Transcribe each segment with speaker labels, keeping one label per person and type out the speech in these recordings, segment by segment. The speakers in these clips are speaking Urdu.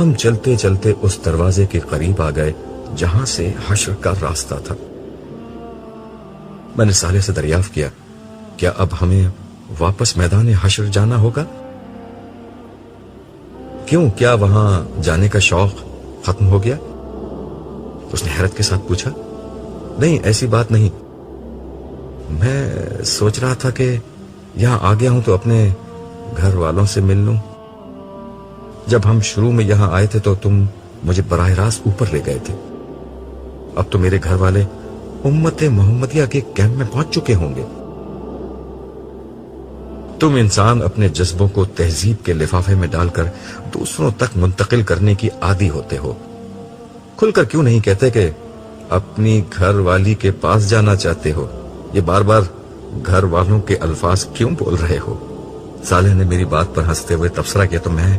Speaker 1: ہم چلتے چلتے اس دروازے کے قریب آ گئے جہاں سے حشر کا راستہ تھا۔ میں نے صالح سے دریافت کیا، کیا اب ہمیں واپس میدان حشر جانا ہوگا؟ کیوں، کیا وہاں جانے کا شوق ختم ہو گیا؟ اس نے حیرت کے ساتھ پوچھا۔ نہیں، ایسی بات نہیں، میں سوچ رہا تھا کہ یہاں آ گیا ہوں تو اپنے گھر والوں سے مل لوں۔ جب ہم شروع میں یہاں آئے تھے تو تم مجھے براہ راست اوپر لے گئے تھے، اب تو میرے گھر والے امت محمدیہ کے کیمپ میں پہنچ چکے ہوں گے۔ تم انسان اپنے جذبوں کو تہذیب کے لفافے میں ڈال کر دوسروں تک منتقل کرنے کی عادی ہوتے ہو۔ کھل کر کیوں نہیں کہتے کہ اپنی گھر والی کے پاس جانا چاہتے ہو؟ یہ بار بار گھر والوں کے الفاظ کیوں بول رہے ہو؟ صالح نے میری بات پر ہنستے ہوئے تبصرہ کیا تو میں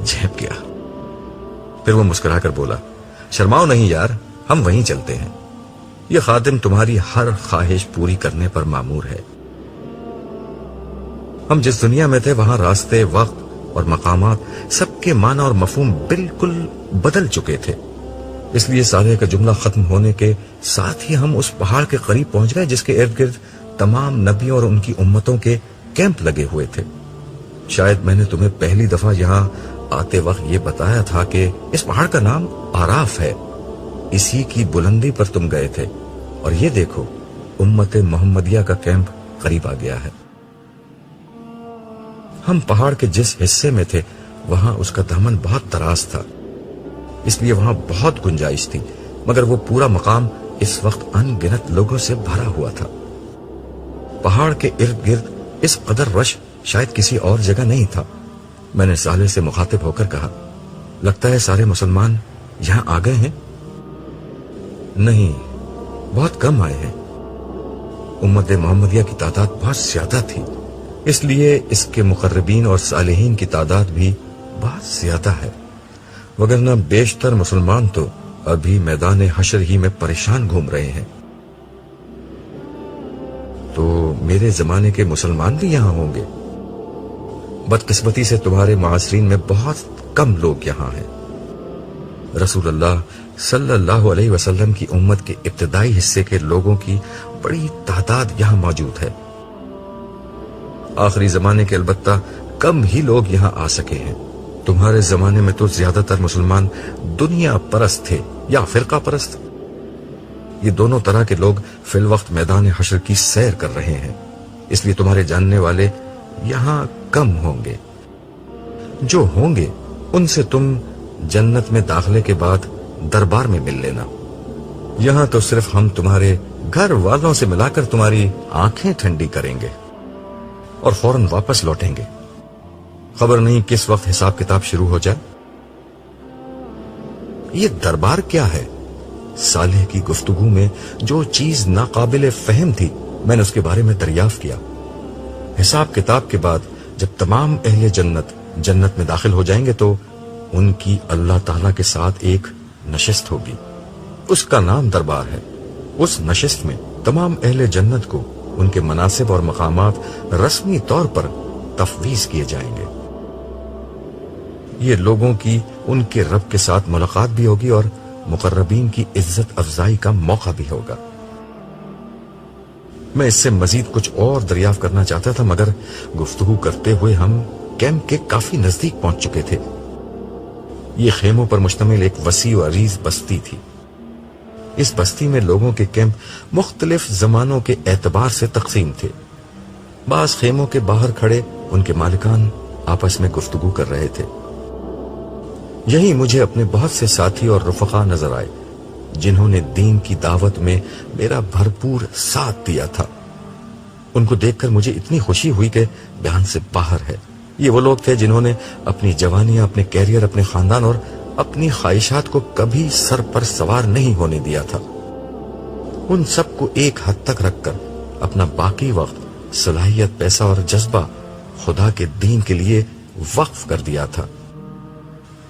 Speaker 1: جھپ گیا۔ پھر وہ مسکرا کر بولا، شرماؤ نہیں یار، ہم وہیں چلتے ہیں، یہ خادم تمہاری ہر خواہش پوری کرنے پر مامور ہے۔ ہم جس دنیا میں تھے وہاں راستے، وقت اور مقامات سب کے معنی اور مفہوم بالکل بدل چکے تھے۔ اس لیے صالح کا جملہ ختم ہونے کے ساتھ ہی ہم اس پہاڑ کے قریب پہنچ گئے جس کے ارد گرد تمام نبیوں اور ان کی امتوں کے کیمپ لگے ہوئے تھے۔ شاید میں نے تمہیں پہلی دفعہ یہاں آتے وقت یہ بتایا تھا کہ اس پہاڑ کا نام آراف ہے، اسی کی بلندی پر تم گئے تھے، اور یہ دیکھو امت محمدیہ کا کیمپ قریب آ گیا ہے۔ ہم پہاڑ کے جس حصے میں تھے وہاں اس کا دامن بہت دراز تھا، اس لیے وہاں بہت گنجائش تھی، مگر وہ پورا مقام اس وقت ان گنت لوگوں سے بھرا ہوا تھا۔ پہاڑ کے ارد گرد اس قدر رش شاید کسی اور جگہ نہیں تھا۔ میں نے صالح سے مخاطب ہو کر کہا، لگتا ہے سارے مسلمان یہاں آ گئے ہیں؟ نہیں، بہت کم آئے ہیں، امت محمدیہ کی تعداد بہت زیادہ تھی، اس لیے اس کے مقربین اور صالحین کی تعداد بھی بہت زیادہ ہے، وگرنہ بیشتر مسلمان تو ابھی میدان حشر ہی میں پریشان گھوم رہے ہیں۔ تو میرے زمانے کے مسلمان بھی یہاں ہوں گے؟ بدقسمتی سے تمہارے معاصرین میں بہت کم لوگ یہاں ہیں۔ رسول اللہ صلی اللہ علیہ وسلم کی امت کے ابتدائی حصے کے لوگوں کی بڑی تعداد یہاں موجود ہے، آخری زمانے کے البتہ کم ہی لوگ یہاں آ سکے ہیں۔ تمہارے زمانے میں تو زیادہ تر مسلمان دنیا پرست تھے یا فرقہ پرست، یہ دونوں طرح کے لوگ فی الوقت میدان حشر کی سیر کر رہے ہیں، اس لیے تمہارے جاننے والے یہاں کم ہوں گے۔ جو ہوں گے ان سے تم جنت میں داخلے کے بعد دربار میں مل لینا، یہاں تو صرف ہم تمہارے گھر والوں سے ملا کر تمہاری آنکھیں ٹھنڈی کریں گے اور فوراً واپس لوٹیں گے، خبر نہیں کس وقت حساب کتاب شروع ہو جائے۔ یہ دربار کیا ہے؟ صالح کی گفتگو میں جو چیز ناقابل فہم تھی میں نے اس کے بارے میں دریافت کیا۔ حساب کتاب کے بعد جب تمام اہل جنت جنت میں داخل ہو جائیں گے تو ان کی اللہ تعالیٰ کے ساتھ ایک نشست ہوگی، اس کا نام دربار ہے۔ اس نشست میں تمام اہل جنت کو ان کے مناصب اور مقامات رسمی طور پر تفویض کیے جائیں گے۔ یہ لوگوں کی ان کے رب کے ساتھ ملاقات بھی ہوگی اور مقربین کی عزت افزائی کا موقع بھی ہوگا۔ میں اس سے مزید کچھ اور دریافت کرنا چاہتا تھا مگر گفتگو کرتے ہوئے ہم کیمپ کے کافی نزدیک پہنچ چکے تھے۔ یہ خیموں پر مشتمل ایک وسیع و عریض بستی تھی۔ اس بستی میں لوگوں کے کیمپ مختلف زمانوں کے اعتبار سے تقسیم تھے۔ بعض خیموں کے باہر کھڑے ان کے مالکان آپس میں گفتگو کر رہے تھے۔ یہی مجھے اپنے بہت سے ساتھی اور رفقا نظر آئے جنہوں نے دین کی دعوت میں میرا بھرپور ساتھ دیا تھا۔ ان کو دیکھ کر مجھے اتنی خوشی ہوئی کہ بیان سے باہر ہے۔ یہ وہ لوگ تھے جنہوں نے اپنی جوانیاں، اپنے کیریئر، اپنے خاندان اور اپنی خواہشات کو کبھی سر پر سوار نہیں ہونے دیا تھا۔ ان سب کو ایک حد تک رکھ کر اپنا باقی وقت، صلاحیت، پیسہ اور جذبہ خدا کے دین کے لیے وقف کر دیا تھا۔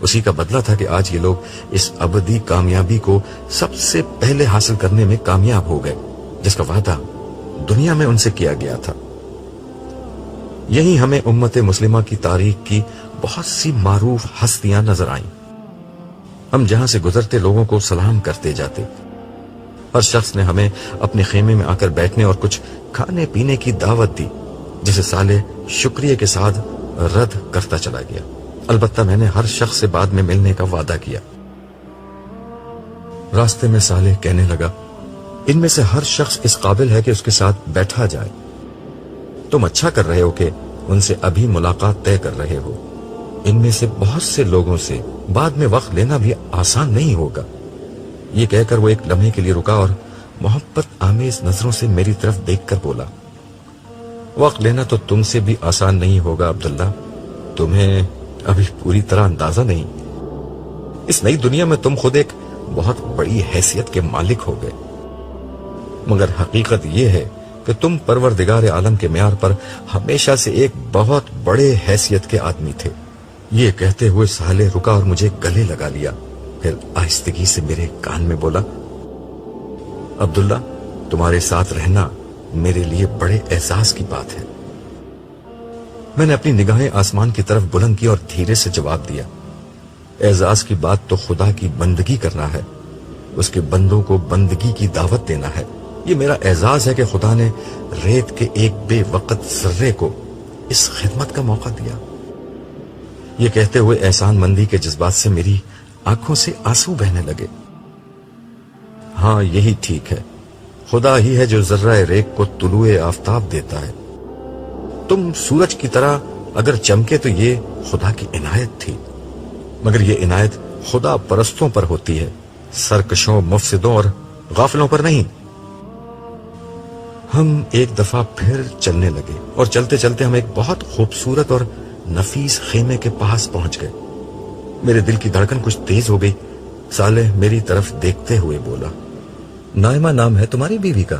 Speaker 1: اسی کا بدلہ تھا کہ آج یہ لوگ اس ابدی کامیابی کو سب سے پہلے حاصل کرنے میں کامیاب ہو گئے جس کا وعدہ دنیا میں ان سے کیا گیا تھا۔ یہی ہمیں امت مسلمہ کی تاریخ کی بہت سی معروف ہستیاں نظر آئیں ہم جہاں سے گزرتے لوگوں کو سلام کرتے جاتے. ہر شخص نے ہمیں اپنے خیمے میں آ کر بیٹھنے اور کچھ کھانے پینے کی دعوت دی، جسے صالح شکریہ کے ساتھ رد کرتا چلا گیا. البتہ میں نے ہر شخص سے بعد میں ملنے کا وعدہ کیا. راستے میں صالح کہنے لگا، ان میں سے ہر شخص اس قابل ہے کہ اس کے ساتھ بیٹھا جائے. تم اچھا کر رہے ہو کہ ان سے ابھی ملاقات طے کر رہے ہو. ان میں سے بہت سے لوگوں سے بعد میں وقت لینا بھی آسان نہیں ہوگا. یہ کہہ کر وہ ایک لمحے کے لیے رکا اور محبت آمیز نظروں سے میری طرف دیکھ کر بولا، وقت لینا تو تم سے بھی آسان نہیں ہوگا عبداللہ. تمہیں ابھی پوری طرح اندازہ نہیں. اس نئی دنیا میں تم خود ایک بہت بڑی حیثیت کے مالک ہو گئے، مگر حقیقت یہ ہے کہ تم پروردگار عالم کے معیار پر ہمیشہ سے ایک بہت بڑے حیثیت کے آدمی تھے. یہ کہتے ہوئے صالح رکا اور مجھے گلے لگا لیا. پھر آہستگی سے میرے کان میں بولا، عبداللہ، تمہارے ساتھ رہنا میرے لیے بڑے اعزاز کی بات ہے. میں نے اپنی نگاہیں آسمان کی طرف بلند کی اور دھیرے سے جواب دیا، اعزاز کی بات تو خدا کی بندگی کرنا ہے، اس کے بندوں کو بندگی کی دعوت دینا ہے. یہ میرا اعزاز ہے کہ خدا نے ریت کے ایک بے وقت ذرے کو اس خدمت کا موقع دیا. یہ کہتے ہوئے احسان مندی کے جذبات سے میری آنکھوں سے آنسو بہنے لگے. ہاں، یہی ٹھیک ہے. خدا ہی ہے جو ذرہ ریت کو طلوع آفتاب دیتا ہے. تم سورج کی طرح اگر چمکے تو یہ خدا کی عنایت تھی، مگر یہ عنایت خدا پرستوں پر ہوتی ہے، سرکشوں، مفسدوں اور غافلوں پر نہیں. ہم ایک دفعہ پھر چلنے لگے اور چلتے چلتے ہم ایک بہت خوبصورت اور نفیس خیمے کے پاس پہنچ گئے. میرے دل کی دھڑکن کچھ تیز ہو گئی. صالح میری طرف دیکھتے ہوئے بولا، نائمہ نام ہے تمہاری بیوی کا؟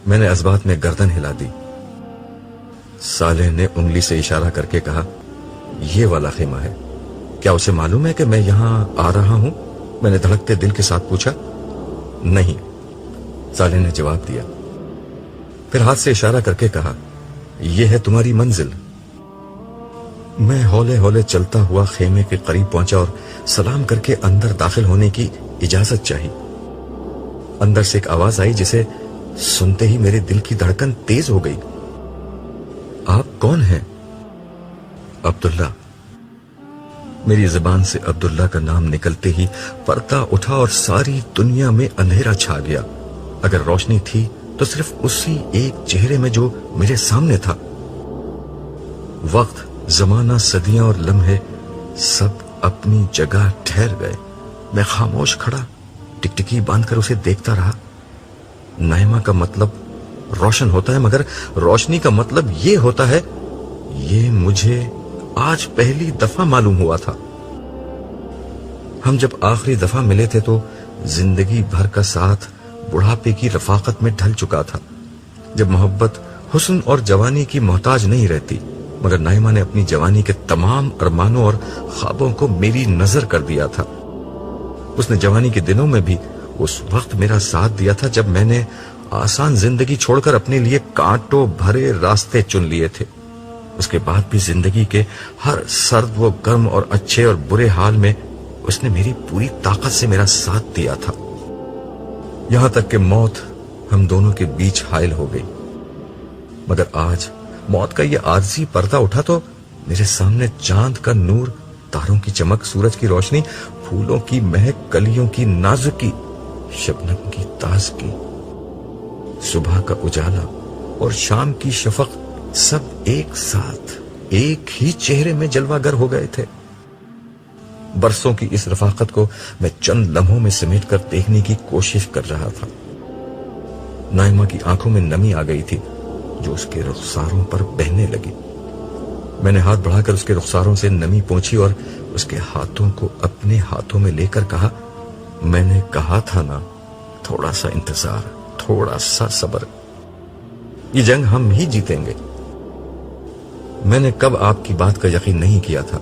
Speaker 1: میں نے اسبات میں گردن ہلا دی. صالح نے انگلی سے اشارہ کر کے کہا، یہ والا خیمہ ہے. کیا اسے معلوم ہے کہ میں یہاں آ رہا ہوں؟ میں نے دھڑکتے دل کے ساتھ پوچھا. نہیں، صالح نے جواب دیا. پھر ہاتھ سے اشارہ کر کے کہا، یہ ہے تمہاری منزل. میں ہولے ہولے چلتا ہوا خیمے کے قریب پہنچا اور سلام کر کے اندر داخل ہونے کی اجازت چاہی. اندر سے ایک آواز آئی جسے سنتے ہی میرے دل کی دھڑکن تیز ہو گئی. آپ کون ہیں؟ عبداللہ. میری زبان سے عبداللہ کا نام نکلتے ہی پردہ اٹھا اور ساری دنیا میں اندھیرا چھا گیا. اگر روشنی تھی تو صرف اسی ایک چہرے میں جو میرے سامنے تھا. وقت، زمانہ، صدیاں اور لمحے سب اپنی جگہ ٹھہر گئے. میں خاموش کھڑا ٹکٹکی باندھ کر اسے دیکھتا رہا. نائمہ کا مطلب روشن ہوتا ہے، مگر روشنی کا مطلب یہ ہوتا ہے، یہ مجھے آج پہلی دفعہ معلوم ہوا تھا. ہم جب آخری دفعہ ملے تھے تو زندگی بھر کا ساتھ بڑھاپے کی رفاقت میں ڈھل چکا تھا، جب محبت حسن اور جوانی کی محتاج نہیں رہتی. مگر نائمہ نے اپنی جوانی کے تمام ارمانوں اور خوابوں کو میری نظر کر دیا تھا. اس نے جوانی کے دنوں میں بھی اس وقت میرا ساتھ دیا تھا جب میں نے آسان زندگی چھوڑ کر اپنے لیے کانٹوں بھرے راستے چن لیے تھے. اس کے بعد بھی زندگی کے ہر سرد و گرم اور اچھے اور برے حال میں اس نے میری پوری طاقت سے میرا ساتھ دیا تھا، یہاں تک کہ موت ہم دونوں کے بیچ حائل ہو گئی. مگر آج موت کا یہ عارضی پردہ اٹھا تو میرے سامنے چاند کا نور، تاروں کی چمک، سورج کی روشنی، پھولوں کی مہک، کلیوں کی نازکی، شبنم کی تازگی، صبح کا اجالا اور شام کی شفق سب ایک ساتھ ایک ہی چہرے میں جلوہ گر ہو گئے تھے. برسوں کی اس رفاقت کو میں چند لمحوں میں سمیٹ کر دیکھنے کی کوشش کر رہا تھا. نائمہ کی آنکھوں میں نمی آ گئی تھی جو اس کے رخساروں پر بہنے لگی. میں نے ہاتھ بڑھا کر اس کے رخساروں سے نمی پونچھی اور اس کے ہاتھوں کو اپنے ہاتھوں میں لے کر کہا، میں نے کہا تھا نا، تھوڑا سا انتظار، تھوڑا سا صبر، یہ جنگ ہم ہی جیتیں گے. میں نے کب آپ کی بات کا یقین نہیں کیا تھا،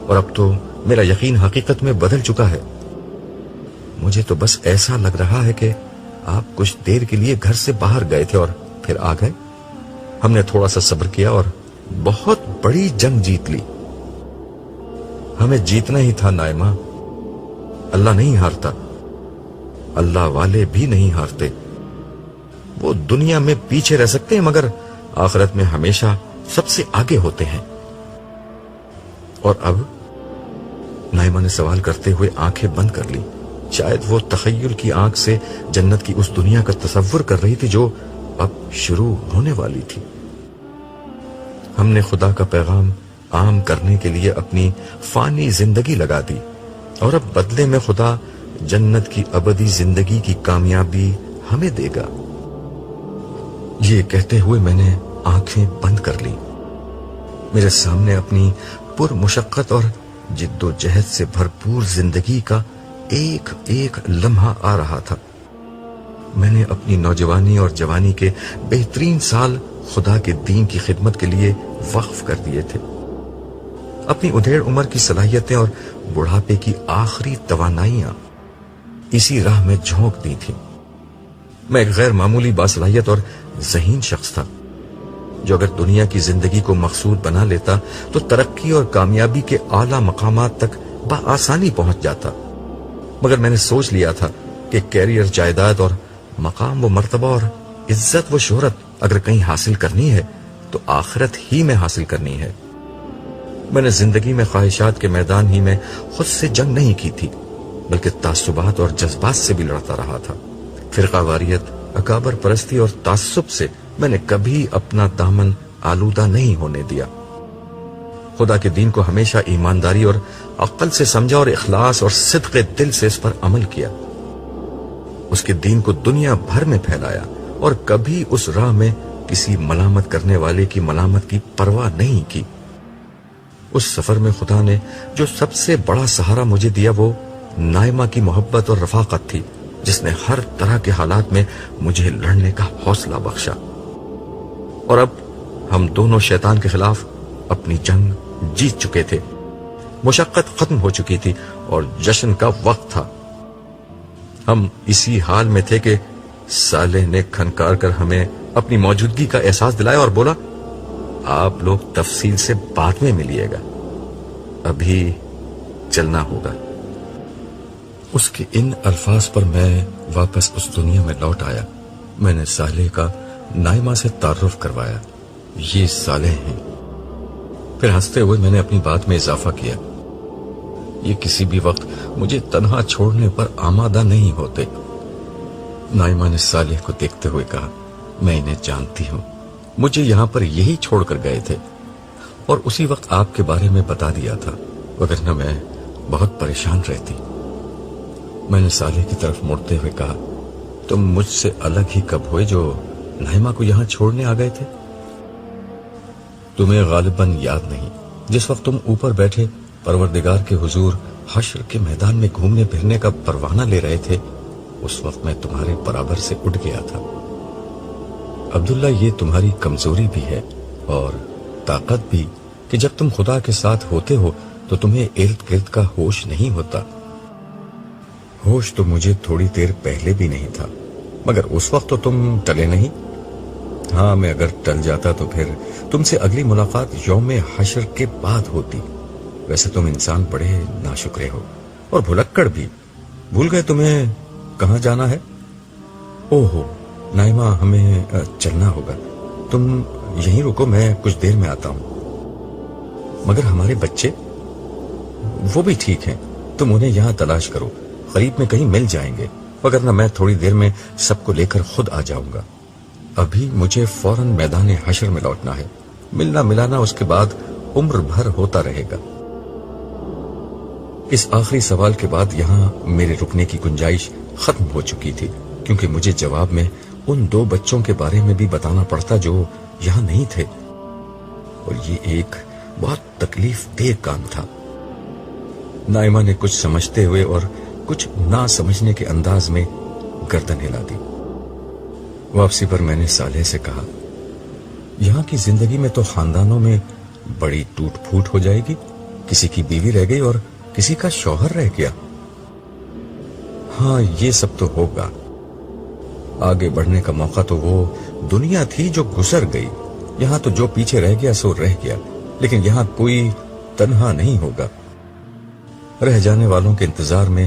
Speaker 1: اور اب تو میرا یقین حقیقت میں بدل چکا ہے. مجھے تو بس ایسا لگ رہا ہے کہ آپ کچھ دیر کے لیے گھر سے باہر گئے تھے اور پھر آ گئے. ہم نے تھوڑا سا صبر کیا اور بہت بڑی جنگ جیت لی. ہمیں جیتنا ہی تھا نائمہ، اللہ نہیں ہارتا، اللہ والے بھی نہیں ہارتے۔ وہ دنیا میں پیچھے رہ سکتے ہیں مگر آخرت میں ہمیشہ سب سے آگے ہوتے ہیں۔ اور اب نائمہ نے سوال کرتے ہوئے آنکھیں بند کر لی۔ شاید وہ تخیل کی آنکھ سے جنت کی اس دنیا کا تصور کر رہی تھی جو اب شروع ہونے والی تھی۔ ہم نے خدا کا پیغام عام کرنے کے لیے اپنی فانی زندگی لگا دی اور اب بدلے میں خدا جنت کی ابدی زندگی کی کامیابی ہمیں دے گا۔ یہ کہتے ہوئے میں نے آنکھیں بند کر لی۔ میرے سامنے اپنی پر مشقت اور جد و جہد سے بھرپور زندگی کا ایک ایک لمحہ آ رہا تھا۔ میں نے اپنی نوجوانی اور جوانی کے بہترین سال خدا کے دین کی خدمت کے لیے وقف کر دیے تھے۔ اپنی ادھیڑ عمر کی صلاحیتیں اور بڑھاپے کی آخری توانائیاں اسی راہ میں جھونک دی تھیں۔ میں ایک غیر معمولی باصلاحیت اور ذہین شخص تھا جو اگر دنیا کی زندگی کو مقصود بنا لیتا تو ترقی اور کامیابی کے اعلیٰ مقامات تک بآسانی پہنچ جاتا، مگر میں نے سوچ لیا تھا کہ کیریئر، جائیداد اور مقام و مرتبہ اور عزت و شہرت اگر کہیں حاصل کرنی ہے تو آخرت ہی میں حاصل کرنی ہے۔ میں نے زندگی میں خواہشات کے میدان ہی میں خود سے جنگ نہیں کی تھی بلکہ تعصبات اور جذبات سے بھی لڑتا رہا تھا۔ فرقہ واریت، اکابر پرستی اور تعصب سے میں نے کبھی اپنا دامن آلودہ نہیں ہونے دیا۔ خدا کے دین کو ہمیشہ ایمانداری اور عقل سے سمجھا اور اخلاص اور صدق دل سے اس پر عمل کیا۔ اس کے دین کو دنیا بھر میں پھیلایا اور کبھی اس راہ میں کسی ملامت کرنے والے کی ملامت کی پرواہ نہیں کی۔ اس سفر میں خدا نے جو سب سے بڑا سہارا مجھے دیا وہ نائمہ کی محبت اور رفاقت تھی، جس نے ہر طرح کے حالات میں مجھے لڑنے کا حوصلہ بخشا۔ اور اب ہم دونوں شیطان کے خلاف اپنی جنگ جیت چکے تھے، مشقت ختم ہو چکی تھی اور جشن کا وقت تھا۔ ہم اسی حال میں تھے کہ صالح نے کھنکار کر ہمیں اپنی موجودگی کا احساس دلایا اور بولا، آپ لوگ تفصیل سے بعد میں ملیے گا، ابھی چلنا ہوگا۔ اس کے ان الفاظ پر میں واپس اس دنیا میں لوٹ آیا۔ میں نے صالح کا نائمہ سے تعارف کروایا، یہ صالح ہیں۔ پھر ہنستے ہوئے میں نے اپنی بات میں اضافہ کیا، یہ کسی بھی وقت مجھے تنہا چھوڑنے پر آمادہ نہیں ہوتے۔ نائمہ نے صالح کو دیکھتے ہوئے کہا، میں انہیں جانتی ہوں، مجھے یہاں پر یہی چھوڑ کر گئے تھے اور اسی وقت آپ کے بارے میں بتا دیا تھا، وگرنہ میں بہت پریشان رہتی۔ میں نے صالح کی طرف مڑتے ہوئے کہا، تم مجھ سے الگ ہی کب ہوئے جو نائمہ کو یہاں چھوڑنے آ گئے تھے؟ تمہیں غالباً یاد نہیں، جس وقت تم اوپر بیٹھے پروردگار کے حضور حشر کے میدان میں گھومنے پھرنے کا پروانہ لے رہے تھے، اس وقت میں تمہارے برابر سے اٹھ گیا تھا۔ عبداللہ، یہ تمہاری کمزوری بھی ہے اور طاقت بھی کہ جب تم خدا کے ساتھ ہوتے ہو تو تمہیں ارد گرد کا ہوش نہیں ہوتا۔ ہوش تو مجھے تھوڑی دیر پہلے بھی نہیں تھا، مگر اس وقت تو تم ٹلے نہیں۔ ہاں، میں اگر ٹل جاتا تو پھر تم سے اگلی ملاقات یوم حشر کے بعد ہوتی۔ ویسے تم انسان بڑے ناشکرے ہو اور بھلکڑ بھی، بھول گئے تمہیں کہاں جانا ہے؟ اوہو نائمہ، ہمیں چلنا ہوگا، تم یہیں رکو، میں کچھ دیر میں آتا ہوں۔ مگر ہمارے بچے؟ وہ بھی ٹھیک ہیں، تم انہیں یہاں تلاش کرو، قریب میں کہیں مل جائیں گے، وگرنہ میں تھوڑی دیر میں سب کو لے کر خود آ جاؤں گا۔ ابھی مجھے فوراً میدان حشر میں لوٹنا ہے، ملنا ملانا اس کے بعد عمر بھر ہوتا رہے گا۔ اس آخری سوال کے بعد یہاں میرے رکنے کی گنجائش ختم ہو چکی تھی، کیونکہ مجھے جواب میں ان دو بچوں کے بارے میں بھی بتانا پڑتا جو یہاں نہیں تھے، اور یہ ایک بہت تکلیف دہ کام تھا۔ نائمہ نے کچھ سمجھتے ہوئے اور کچھ نہ سمجھنے کے انداز میں گردن ہلا دی۔ واپسی پر میں نے صالح سے کہا، یہاں کی زندگی میں تو خاندانوں میں بڑی ٹوٹ پھوٹ ہو جائے گی، کسی کی بیوی رہ گئی اور کسی کا شوہر رہ گیا۔ ہاں، یہ سب تو ہوگا، آگے بڑھنے کا موقع تو وہ دنیا تھی جو گزر گئی، یہاں تو جو پیچھے رہ گیا سو رہ گیا، لیکن یہاں کوئی تنہا نہیں ہوگا۔ رہ جانے والوں کے انتظار میں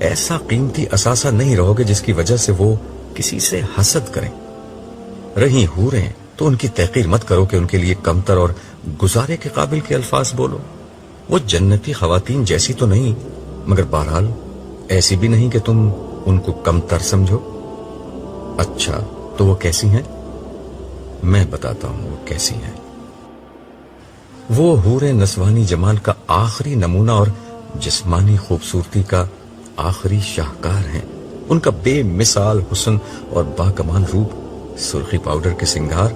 Speaker 1: ایسا قیمتی اثاثہ نہیں رہو گے جس کی وجہ سے وہ کسی سے حسد کریں۔ رہی حوریں تو ان کی تحقیر مت کرو کہ ان کے لیے کمتر اور گزارے کے قابل کے الفاظ بولو۔ وہ جنتی خواتین جیسی تو نہیں، مگر بہرحال ایسی بھی نہیں کہ تم ان کو کمتر سمجھو۔ اچھا تو وہ کیسی ہیں؟ میں بتاتا ہوں وہ کیسی ہیں۔ وہ حوریں نسوانی جمال کا آخری نمونہ اور جسمانی خوبصورتی کا آخری شاہکار ہیں۔ ان کا بے مثال حسن اور باکمال روپ سرخی پاؤڈر کے سنگھار،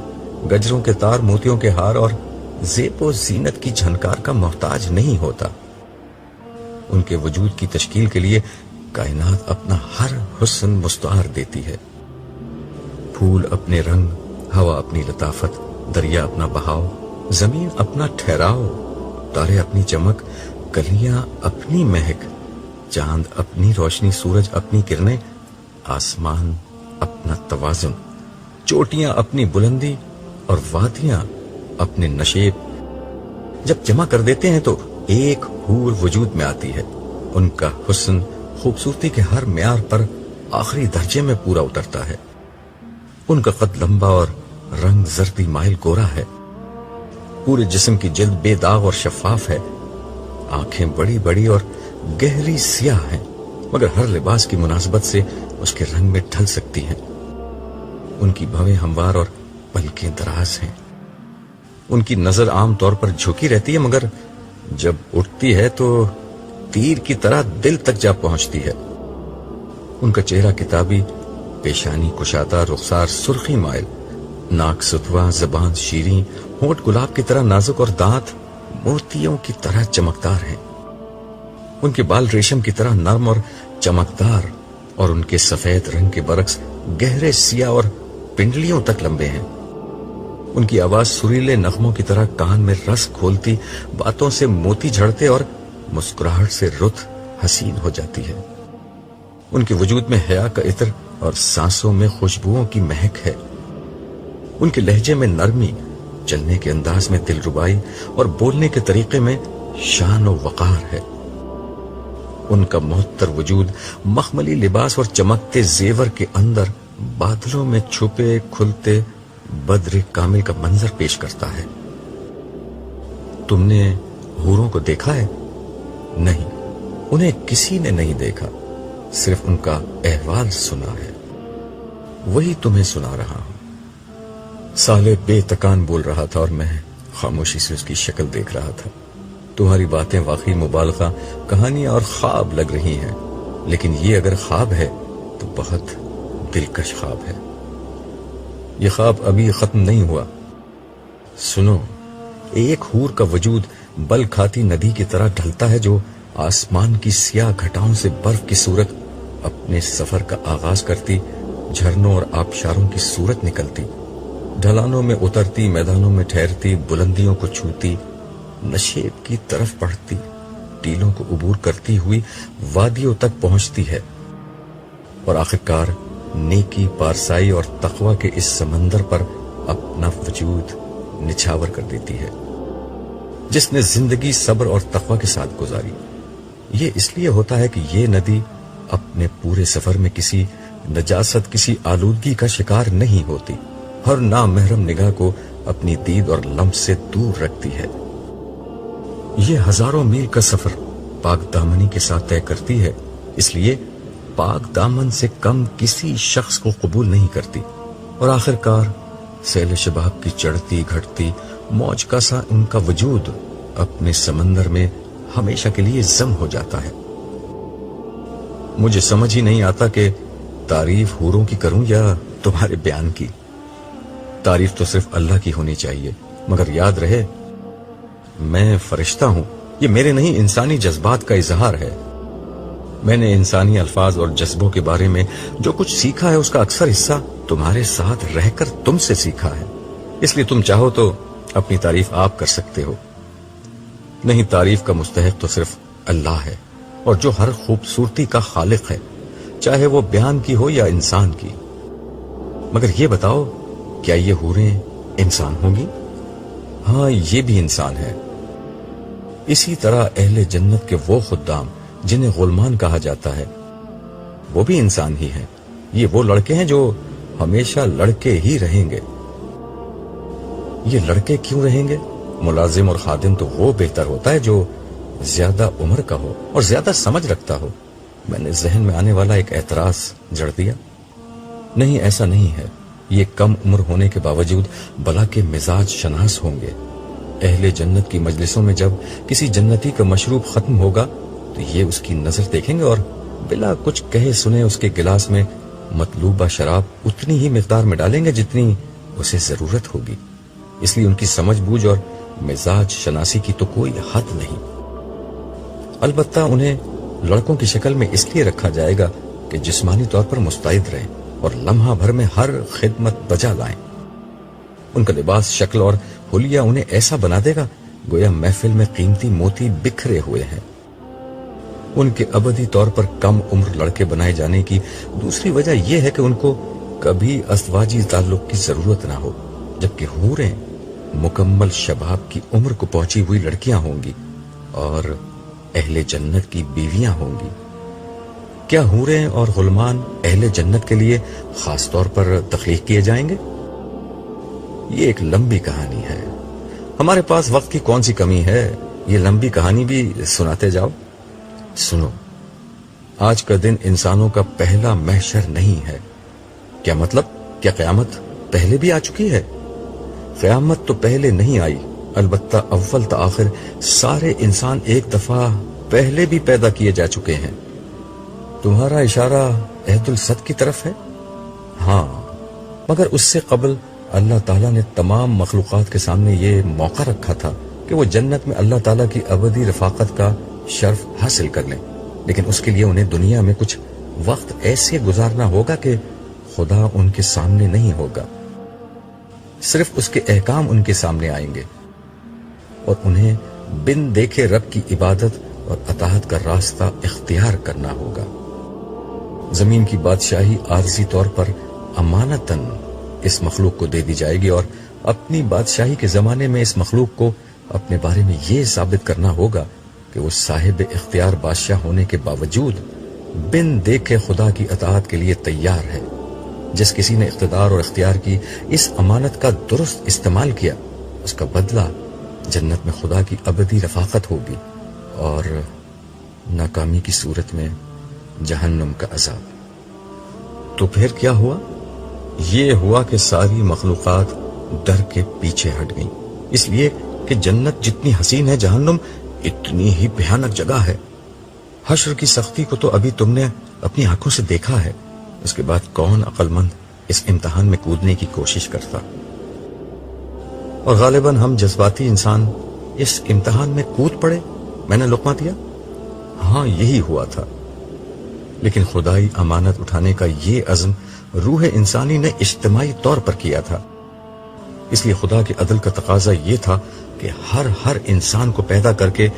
Speaker 1: گجروں کے تار، موتیوں کے ہار اور زیب و زینت کی جھنکار کا محتاج نہیں ہوتا۔ ان کے وجود کی تشکیل کے لیے کائنات اپنا ہر حسن مستعار دیتی ہے۔ پھول اپنے رنگ، ہوا اپنی لطافت، دریا اپنا بہاؤ، زمین اپنا ٹھہراؤ، تارے اپنی چمک، کلیاں اپنی مہک، چاند اپنی روشنی، سورج اپنی کرنیں، آسمان اپنا توازن، چوٹیاں اپنی بلندی اور وادیاں اپنے نشیب جب جمع کر دیتے ہیں تو ایک حور وجود میں آتی ہے۔ ان کا حسن خوبصورتی کے ہر معیار پر آخری درجے میں پورا اترتا ہے۔ ان کا قد لمبا اور رنگ زردی مائل گورا ہے۔ پورے جسم کی جلد بے داغ اور شفاف ہے۔ آنکھیں بڑی بڑی اور گہری سیاہ ہیں، مگر ہر لباس کی مناسبت سے اس کے رنگ میں ڈھل سکتی ہیں۔ ان کی بھویں ہموار اور پلکیں دراز ہیں۔ ان کی نظر عام طور پر جھکی رہتی ہے، مگر جب اٹھتی ہے تو تیر کی طرح دل تک جا پہنچتی ہے۔ ان کا چہرہ کتابی، پیشانی کشادہ، رخسار سرخی مائل، ناک ستوا، زبان شیریں، ہونٹ گلاب کی طرح نازک اور دانت موتیوں کی طرح چمکدار ہیں۔ ان کے بال ریشم کی طرح نرم اور چمکدار اور ان کے سفید رنگ کے برعکس گہرے سیاہ اور پنڈلیوں تک لمبے ہیں۔ ان کی آواز سریلے نغموں کی طرح کان میں رس کھولتی، باتوں سے موتی جھڑتے اور مسکراہٹ سے رت حسین ہو جاتی ہے۔ ان کے وجود میں حیا کا عطر اور سانسوں میں خوشبوؤں کی مہک ہے۔ ان کے لہجے میں نرمی، چلنے کے انداز میں دلربائی اور بولنے کے طریقے میں شان و وقار ہے۔ ان کا معطر وجود مخملی لباس اور چمکتے زیور کے اندر بادلوں میں چھپے کھلتے بدر کامل کا منظر پیش کرتا ہے۔ تم نے حوروں کو دیکھا ہے؟ نہیں، انہیں کسی نے نہیں دیکھا، صرف ان کا احوال سنا ہے۔ وہی تمہیں سنا رہا ہوں۔ سالے بے تکان بول رہا تھا اور میں خاموشی سے اس کی شکل دیکھ رہا تھا۔ تمہاری باتیں واقعی مبالغہ، کہانیاں اور خواب لگ رہی ہیں، لیکن یہ اگر خواب ہے تو بہت دلکش خواب ہے۔ یہ خواب ابھی ختم نہیں ہوا۔ سنو، ایک حور کا وجود بل کھاتی ندی کی طرح ڈھلتا ہے جو آسمان کی سیاہ گھٹاؤں سے برف کی صورت اپنے سفر کا آغاز کرتی، جھرنوں اور آبشاروں کی صورت نکلتی، ڈھلانوں میں اترتی، میدانوں میں ٹھہرتی، بلندیوں کو چھوتی، نشیب کی طرف بڑھتی، ٹیلوں کو عبور کرتی ہوئی وادیوں تک پہنچتی ہے اور آخرکار نیکی، پارسائی اور تقوی کے اس سمندر پر اپنا وجود نچھاور کر دیتی ہے۔ جس نے زندگی صبر اور تقوی کے ساتھ گزاری، یہ اس لیے ہوتا ہے کہ یہ ندی اپنے پورے سفر میں کسی نجاست، کسی آلودگی کا شکار نہیں ہوتی، ہر نامحرم نگاہ کو اپنی دید اور لمس سے دور رکھتی ہے۔ یہ ہزاروں میل کا سفر پاک دامنی کے ساتھ طے کرتی ہے، اس لیے پاک دامن سے کم کسی شخص کو قبول نہیں کرتی، اور آخرکار سیل شباب کی چڑھتی گھٹتی موج کا سا ان کا وجود اپنے سمندر میں ہمیشہ کے لیے ضم ہو جاتا ہے۔ مجھے سمجھ ہی نہیں آتا کہ تعریف حوروں کی کروں یا تمہارے بیان کی۔ تعریف تو صرف اللہ کی ہونی چاہیے، مگر یاد رہے میں فرشتہ ہوں، یہ میرے نہیں انسانی جذبات کا اظہار ہے۔ میں نے انسانی الفاظ اور جذبوں کے بارے میں جو کچھ سیکھا ہے اس کا اکثر حصہ تمہارے ساتھ رہ کر تم سے سیکھا ہے، اس لیے تم چاہو تو اپنی تعریف آپ کر سکتے ہو۔ نہیں، تعریف کا مستحق تو صرف اللہ ہے، اور جو ہر خوبصورتی کا خالق ہے، چاہے وہ بیان کی ہو یا انسان کی۔ مگر یہ بتاؤ، کیا یہ حوریں انسان ہوں گی؟ ہاں، یہ بھی انسان ہے۔ اسی طرح اہل جنت کے وہ خدام جنہیں غلمان کہا جاتا ہے، وہ بھی انسان ہی ہیں. یہ وہ لڑکے ہیں جو ہمیشہ لڑکے ہی رہیں گے. یہ لڑکے کیوں رہیں گے؟ ملازم اور خادم تو وہ بہتر ہوتا ہے جو زیادہ عمر کا ہو اور زیادہ سمجھ رکھتا ہو. میں نے ذہن میں آنے والا ایک اعتراض جڑ دیا. نہیں، ایسا نہیں ہے. یہ کم عمر ہونے کے باوجود بلا کے مزاج شناس ہوں گے. اہل جنت کی مجلسوں میں جب کسی جنتی کا مشروب ختم ہوگا تو یہ اس کی نظر دیکھیں گے اور بلا کچھ کہے سنے اس کے گلاس میں مطلوبہ شراب اتنی ہی مقدار میں ڈالیں گے جتنی اسے ضرورت ہوگی. اس لیے ان کی سمجھ بوجھ اور مزاج شناسی کی تو کوئی حد نہیں. البتہ انہیں لڑکوں کی شکل میں اس لیے رکھا جائے گا کہ جسمانی طور پر مستعد رہیں اور لمحہ بھر میں ہر خدمت بجا لائیں. ان کا لباس، شکل اور حلیہ انہیں ایسا بنا دے گا گویا محفل میں قیمتی موتی بکھرے ہوئے ہیں. ان کے ابدی طور پر کم عمر لڑکے بنائے جانے کی دوسری وجہ یہ ہے کہ ان کو کبھی ازدواجی تعلق کی ضرورت نہ ہو، جبکہ حوریں مکمل شباب کی عمر کو پہنچی ہوئی لڑکیاں ہوں گی اور اہل جنت کی بیویاں ہوں گی. کیا حوریں اور غلمان اہل جنت کے لیے خاص طور پر تخلیق کیے جائیں گے؟ یہ ایک لمبی کہانی ہے. ہمارے پاس وقت کی کون سی کمی ہے؟ یہ لمبی کہانی بھی سناتے جاؤ. سنو، آج کا دن انسانوں کا پہلا محشر نہیں ہے. کیا مطلب؟ کیا قیامت پہلے بھی آ چکی ہے؟ قیامت تو پہلے نہیں آئی، البتہ اول تا آخر سارے انسان ایک دفعہ پہلے بھی پیدا کیے جا چکے ہیں. تمہارا اشارہ عہد الصد کی طرف ہے؟ ہاں، مگر اس سے قبل اللہ تعالیٰ نے تمام مخلوقات کے سامنے یہ موقع رکھا تھا کہ وہ جنت میں اللہ تعالیٰ کی ابدی رفاقت کا شرف حاصل کر لیں. لیکن اس کے لیے انہیں دنیا میں کچھ وقت ایسے گزارنا ہوگا کہ خدا ان کے سامنے نہیں ہوگا، صرف اس کے احکام ان کے سامنے آئیں گے اور انہیں بن دیکھے رب کی عبادت اور اطاعت کا راستہ اختیار کرنا ہوگا. زمین کی بادشاہی عارضی طور پر امانتاً اس مخلوق کو دے دی جائے گی اور اپنی بادشاہی کے زمانے میں اس مخلوق کو اپنے بارے میں یہ ثابت کرنا ہوگا کہ وہ صاحب اختیار بادشاہ ہونے کے باوجود بن دیکھے خدا کی اطاعت کے لیے تیار ہے. جس کسی نے اقتدار اور اختیار کی اس امانت کا درست استعمال کیا، اس کا بدلہ جنت میں خدا کی ابدی رفاقت ہوگی اور ناکامی کی صورت میں جہنم کا عذاب. تو پھر کیا ہوا؟ یہ ہوا کہ ساری مخلوقات ڈر کے پیچھے ہٹ گئیں، اس لیے کہ جنت جتنی حسین ہے، جہنم اتنی ہی بھیانک جگہ ہے. حشر کی سختی کو تو ابھی تم نے اپنی آنکھوں سے دیکھا ہے. اس کے بعد کون عقل مند اس امتحان میں کودنے کی کوشش کرتا؟ اور غالباً ہم جذباتی انسان اس امتحان میں کود پڑے. میں نے لقمہ دیا، ہاں یہی ہوا تھا. لیکن خدائی امانت اٹھانے کا یہ عزم روح انسانی نے اجتماعی طور پر کیا تھا. اس لیے خدا کے عدل کا تقاضا یہ تھا کہ ہر انسان کو پیدا کر کے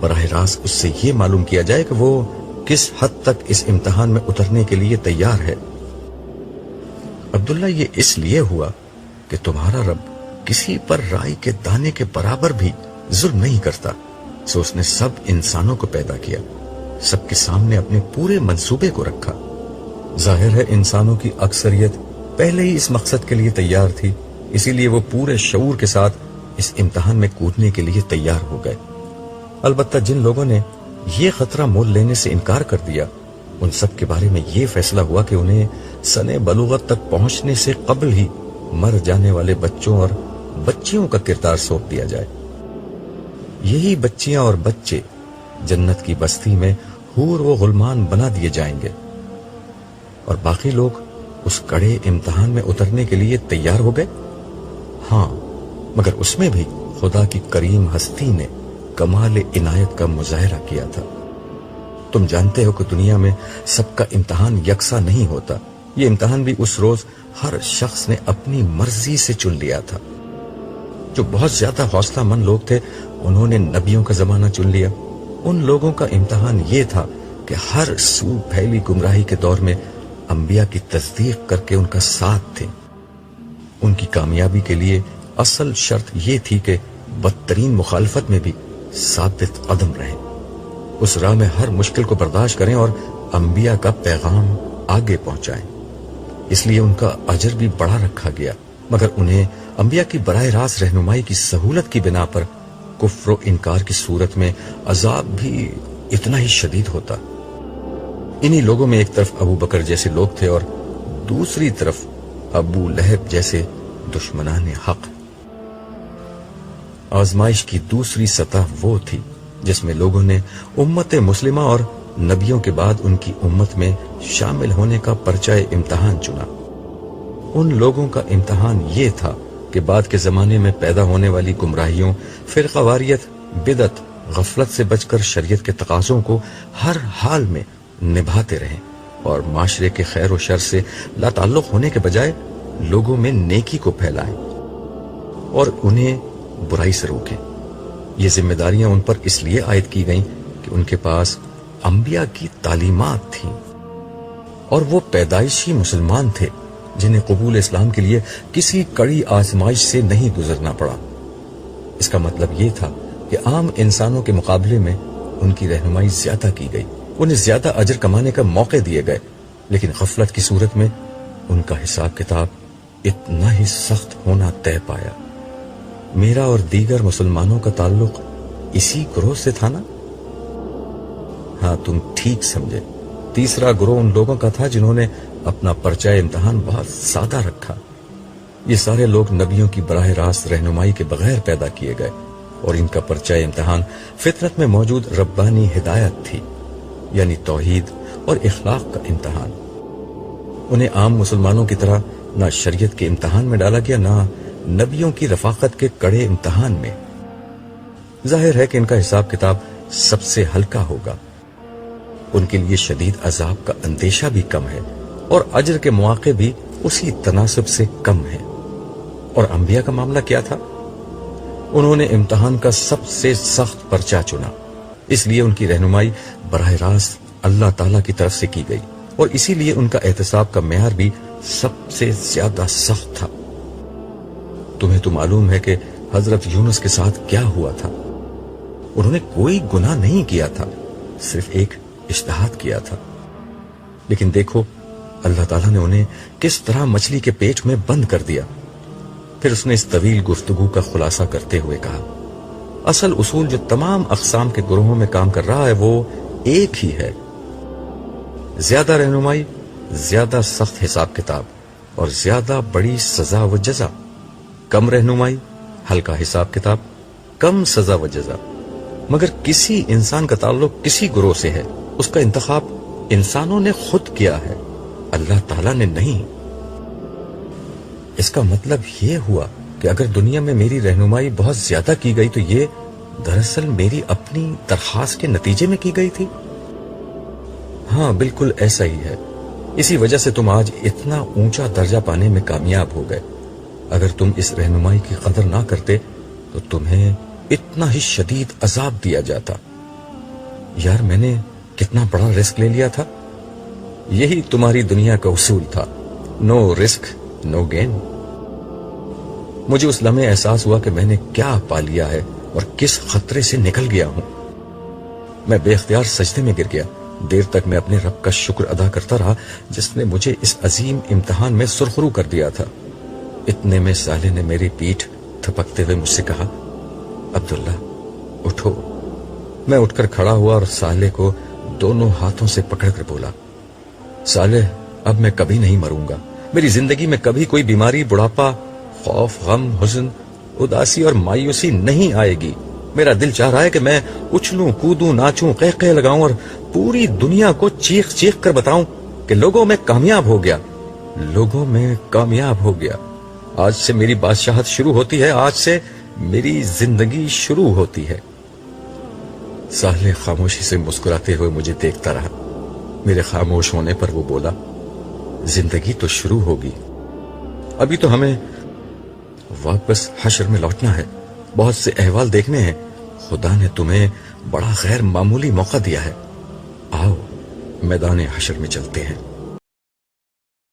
Speaker 1: براہ راست اس سے یہ معلوم کیا جائے کہ وہ کس حد تک اس امتحان میں اترنے کے لیے تیار ہے. عبداللہ، یہ اس لیے ہوا کہ تمہارا رب کسی پر رائی کے دانے کے برابر بھی ظلم نہیں کرتا. سو اس نے سب انسانوں کو پیدا کیا، سب کے سامنے اپنے پورے منصوبے کو رکھا. ظاہر ہے انسانوں کی اکثریت پہلے ہی اس مقصد کے لیے تیار تھی، اسی لیے وہ پورے شعور کے ساتھ اس امتحان میں کودنے کے لیے تیار ہو گئے. البتہ جن لوگوں نے یہ خطرہ مول لینے سے انکار کر دیا، ان سب کے بارے میں یہ فیصلہ ہوا کہ انہیں سن بلوغت تک پہنچنے سے قبل ہی مر جانے والے بچوں اور بچیوں کا کردار سونپ دیا جائے. یہی بچیاں اور بچے جنت کی بستی میں حور و غلمان بنا دیے جائیں گے اور باقی لوگ اس کڑے امتحان میں اترنے کے لیے تیار ہو گئے. ہاں، مگر اس میں بھی خدا کی کریم ہستی نے کمال عنایت کا مظاہرہ کیا تھا. تم جانتے ہو کہ دنیا میں سب کا امتحان یکساں نہیں ہوتا. یہ امتحان بھی اس روز ہر شخص نے اپنی مرضی سے چن لیا تھا. جو بہت زیادہ حوصلہ مند لوگ تھے انہوں نے نبیوں کا زمانہ چن لیا. ان لوگوں کا امتحان یہ تھا کہ ہر سو پھیلی گمراہی کے دور میں انبیاء کی تصدیق کر کے ان کا ساتھ تھے. ان کی کامیابی کے لیے اصل شرط یہ تھی کہ بدترین مخالفت میں بھی ثابت قدم رہیں، اس راہ میں ہر مشکل کو برداشت کریں اور انبیاء کا پیغام آگے پہنچائیں، اس لیے ان کا اجر بھی بڑا رکھا گیا، مگر انہیں انبیاء کی براہ راست رہنمائی کی سہولت کی بنا پر کفر و انکار کی صورت میں عذاب بھی اتنا ہی شدید ہوتا۔ انہی لوگوں میں ایک طرف ابو بکر جیسے لوگ تھے اور دوسری طرف ابو لہب جیسے دشمنان حق۔ آزمائش کی دوسری سطح وہ تھی جس میں لوگوں نے امت مسلمہ اور نبیوں کے بعد ان کی امت میں شامل ہونے کا پرچہ امتحان چنا۔ ان لوگوں کا امتحان یہ تھا کہ بعد کے زمانے میں پیدا ہونے والی گمراہیوں، فرقہ واریت، بدعت، غفلت سے بچ کر شریعت کے تقاضوں کو ہر حال میں نبھاتے رہیں اور معاشرے کے خیر و شر سے لا تعلق ہونے کے بجائے لوگوں میں نیکی کو پھیلائیں اور انہیں برائی سے روکیں۔ یہ ذمہ داریاں ان پر اس لیے عائد کی گئیں کہ ان کے پاس انبیاء کی تعلیمات تھیں اور وہ پیدائشی مسلمان تھے جنہیں قبول اسلام کے لیے کسی کڑی آزمائش سے نہیں گزرنا پڑا۔ اس کا مطلب یہ تھا کہ عام انسانوں کے مقابلے میں ان کی رہنمائی زیادہ کی گئی، انہیں زیادہ اجر کمانے کا موقع دیے گئے، لیکن غفلت کی صورت میں ان کا حساب کتاب اتنا ہی سخت ہونا طے پایا۔ میرا اور دیگر مسلمانوں کا تعلق اسی گروہ سے تھا نا؟ ہاں، تم ٹھیک سمجھے۔ تیسرا گروہ ان لوگوں کا تھا جنہوں نے اپنا پرچہ امتحان بہت سادہ رکھا۔ یہ سارے لوگ نبیوں کی براہ راست رہنمائی کے بغیر پیدا کیے گئے اور ان کا پرچہ امتحان فطرت میں موجود ربانی ہدایت تھی، یعنی توحید اور اخلاق کا امتحان۔ انہیں عام مسلمانوں کی طرح نہ شریعت کے امتحان میں ڈالا گیا، نہ نبیوں کی رفاقت کے کڑے امتحان میں۔ ظاہر ہے کہ ان کا حساب کتاب سب سے ہلکا ہوگا، ان کے لیے شدید عذاب کا اندیشہ بھی کم ہے اور اجر کے مواقع بھی اسی تناسب سے کم ہے۔ اور انبیاء کا معاملہ کیا تھا؟ انہوں نے امتحان کا سب سے سخت پرچہ چنا، اس لیے ان کی رہنمائی براہ راست اللہ تعالی کی طرف سے کی گئی اور اسی لیے ان کا احتساب کا معیار بھی سب سے زیادہ سخت تھا۔ تمہیں تو معلوم ہے کہ حضرت یونس کے ساتھ کیا ہوا تھا۔ انہوں نے کوئی گناہ نہیں کیا تھا، صرف ایک اجتہاد کیا تھا، لیکن دیکھو اللہ تعالیٰ نے انہیں کس طرح مچھلی کے پیٹ میں بند کر دیا۔ پھر اس نے اس طویل گفتگو کا خلاصہ کرتے ہوئے کہا، اصل اصول جو تمام اقسام کے گروہوں میں کام کر رہا ہے وہ ایک ہی ہے، زیادہ رہنمائی، زیادہ سخت حساب کتاب اور زیادہ بڑی سزا و جزا، کم رہنمائی، ہلکا حساب کتاب، کم سزا و جزا۔ مگر کسی انسان کا تعلق کسی گروہ سے ہے، اس کا انتخاب انسانوں نے خود کیا ہے، اللہ تعالیٰ نے نہیں۔ اس کا مطلب یہ ہوا کہ اگر دنیا میں میری رہنمائی بہت زیادہ کی گئی تو یہ دراصل میری اپنی درخواست کے نتیجے میں کی گئی تھی۔ ہاں، بالکل ایسا ہی ہے، اسی وجہ سے تم آج اتنا اونچا درجہ پانے میں کامیاب ہو گئے۔ اگر تم اس رہنمائی کی قدر نہ کرتے تو تمہیں اتنا ہی شدید عذاب دیا جاتا۔ یار، میں نے کتنا بڑا رسک لے لیا تھا۔ یہی تمہاری دنیا کا اصول تھا، نو رسک نو گین۔ مجھے اس لمحے احساس ہوا کہ میں نے کیا پا لیا ہے اور کس خطرے سے نکل گیا ہوں۔ میں بے اختیار سجدے میں گر گیا۔ دیر تک میں اپنے رب کا شکر ادا کرتا رہا جس نے مجھے اس عظیم امتحان میں سرخرو کر دیا تھا۔ اتنے میں صالح نے میری پیٹھ تھپکتے ہوئے مجھ سے کہا، عبداللہ اٹھو۔ میں اٹھ کر کھڑا ہوا اور صالح کو دونوں ہاتھوں سے پکڑ کر بولا، صالح، اب میں کبھی نہیں مروں گا۔ میری زندگی میں کبھی کوئی بیماری، بڑھاپا، خوف، غم، حزن، اداسی اور مایوسی نہیں آئے گی۔ میرا دل چاہ رہا ہے کہ میں اچھلوں، کودوں، ناچوں، قہقہے لگاؤں اور پوری دنیا کو چیخ چیخ کر بتاؤں کہ لوگوں میں کامیاب ہو گیا، لوگوں میں کامیاب ہو گیا۔ آج سے میری بادشاہت شروع ہوتی ہے، آج سے میری زندگی شروع ہوتی ہے۔ صالح خاموشی سے مسکراتے ہوئے مجھے دیکھتا رہا۔ میرے خاموش ہونے پر وہ بولا، زندگی تو شروع ہوگی، ابھی تو ہمیں واپس حشر میں لوٹنا ہے، بہت سے احوال دیکھنے ہیں۔ خدا نے تمہیں بڑا غیر معمولی موقع دیا ہے، آؤ میدان حشر میں چلتے ہیں۔